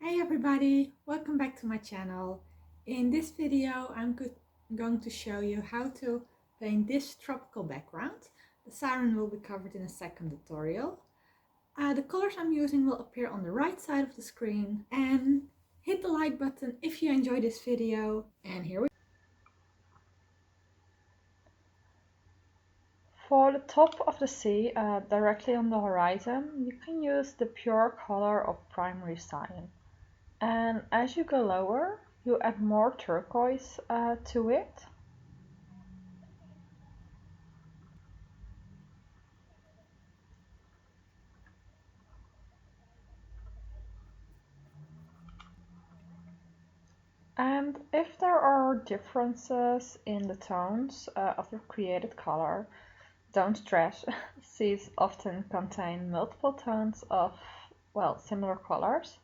Hey everybody, welcome back to my channel. In this video going to show you how to paint this tropical background. The siren will be covered in a second tutorial. The colors I'm using will appear on the right side of the screen, and hit the like button if you enjoy this video, and here we go. For the top of the sea, directly on the horizon, you can use the pure color of primary cyan. And as you go lower, you add more turquoise to it. And if there are differences in the tones of the created color, don't stress. Seas often contain multiple tones of, well, similar colors.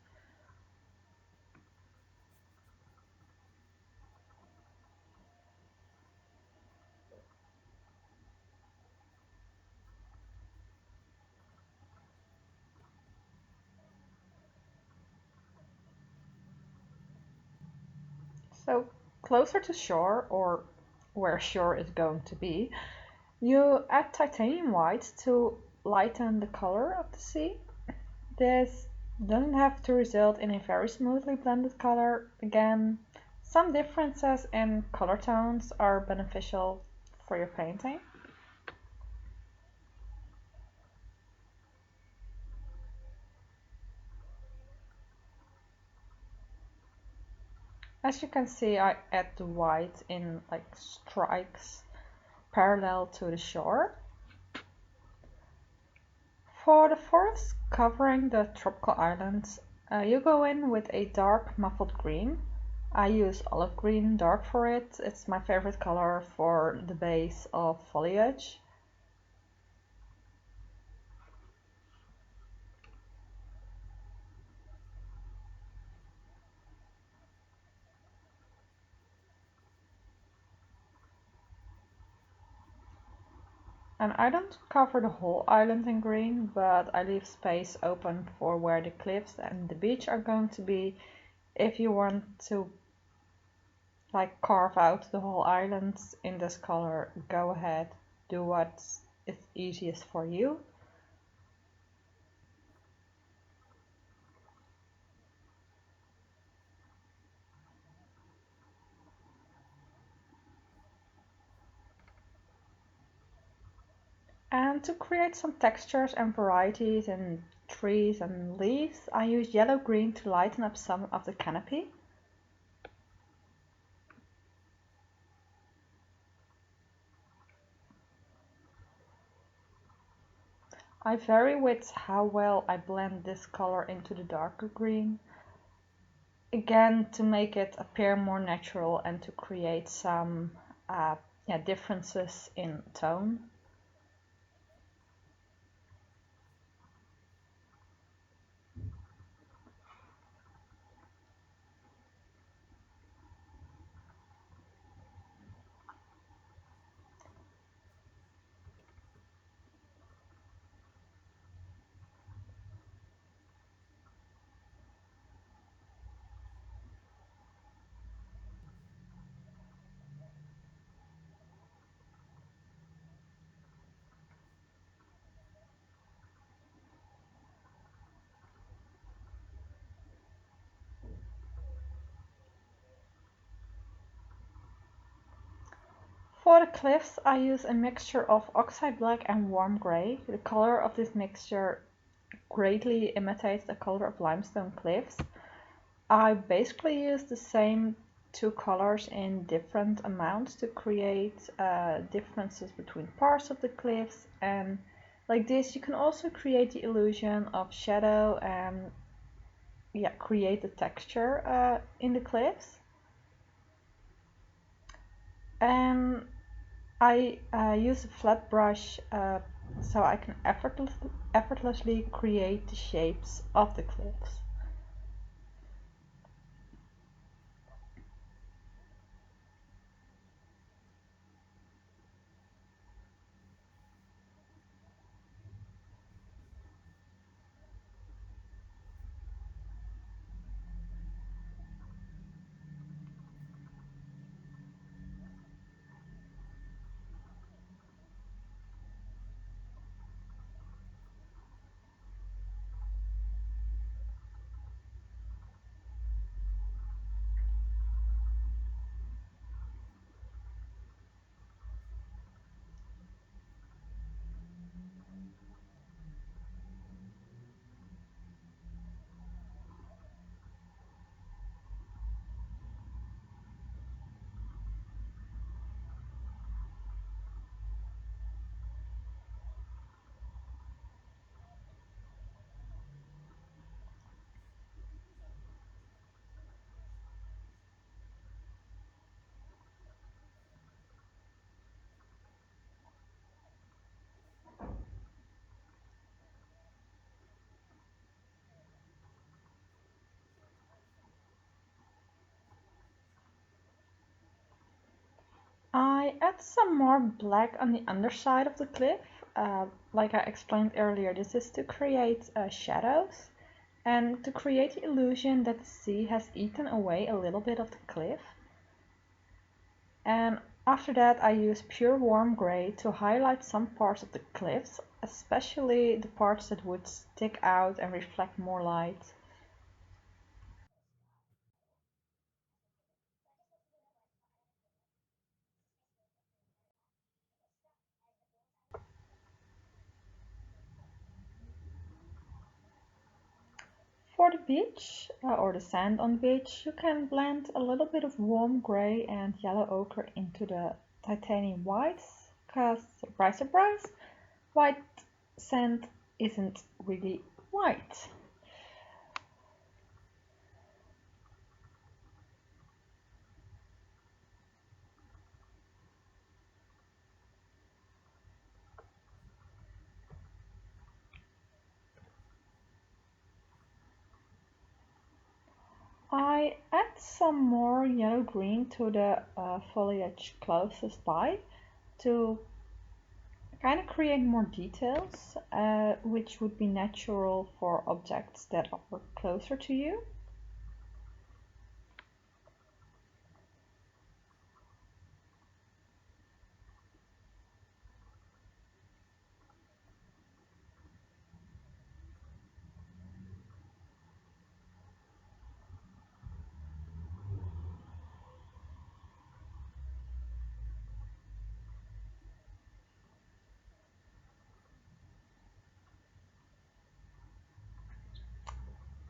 So closer to shore, or where shore is going to be, you add titanium white to lighten the color of the sea. This doesn't have to result in a very smoothly blended color. Again, some differences in color tones are beneficial for your painting. As you can see, I add the white in like strikes parallel to the shore. For the forest covering the tropical islands, you go in with a dark muffled green. I use olive green dark for it. It's my favorite color for the base of foliage. And I don't cover the whole island in green, but I leave space open for where the cliffs and the beach are going to be. If you want to like carve out the whole island in this color, go ahead, do what is easiest for you. And to create some textures and varieties in trees and leaves, I use yellow-green to lighten up some of the canopy. I vary with how well I blend this color into the darker green. Again, to make it appear more natural and to create some differences in tone. For the cliffs, I use a mixture of oxide black and warm gray. The color of this mixture greatly imitates the color of limestone cliffs. I basically use the same two colors in different amounts to create differences between parts of the cliffs, and like this you can also create the illusion of shadow and create the texture in the cliffs. And I use a flat brush so I can effortlessly create the shapes of the cliffs. I add some more black on the underside of the cliff. Like I explained earlier, this is to create shadows and to create the illusion that the sea has eaten away a little bit of the cliff. And after that I use pure warm gray to highlight some parts of the cliffs, especially the parts that would stick out and reflect more light. For the beach or the sand on the beach, you can blend a little bit of warm gray and yellow ochre into the titanium whites, because surprise, surprise, white sand isn't really white. I add some more yellow green to the foliage closest by to kind of create more details, which would be natural for objects that are closer to you.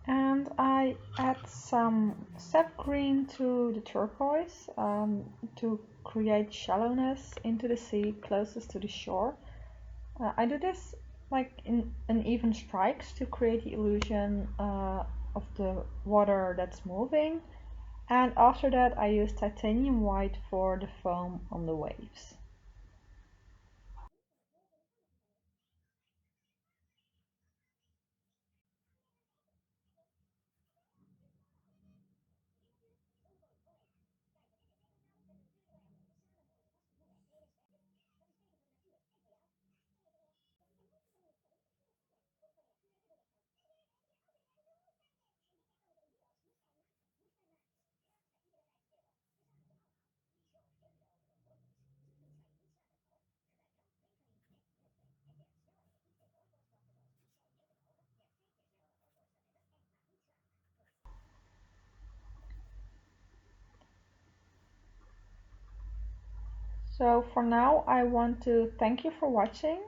And I add some sap green to the turquoise to create shallowness into the sea closest to the shore. I do this like in uneven strikes to create the illusion of the water that's moving. And after that I use titanium white for the foam on the waves. So for now I want to thank you for watching.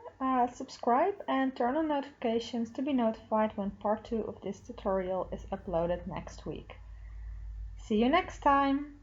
Subscribe and turn on notifications to be notified when part 2 of this tutorial is uploaded next week. See you next time!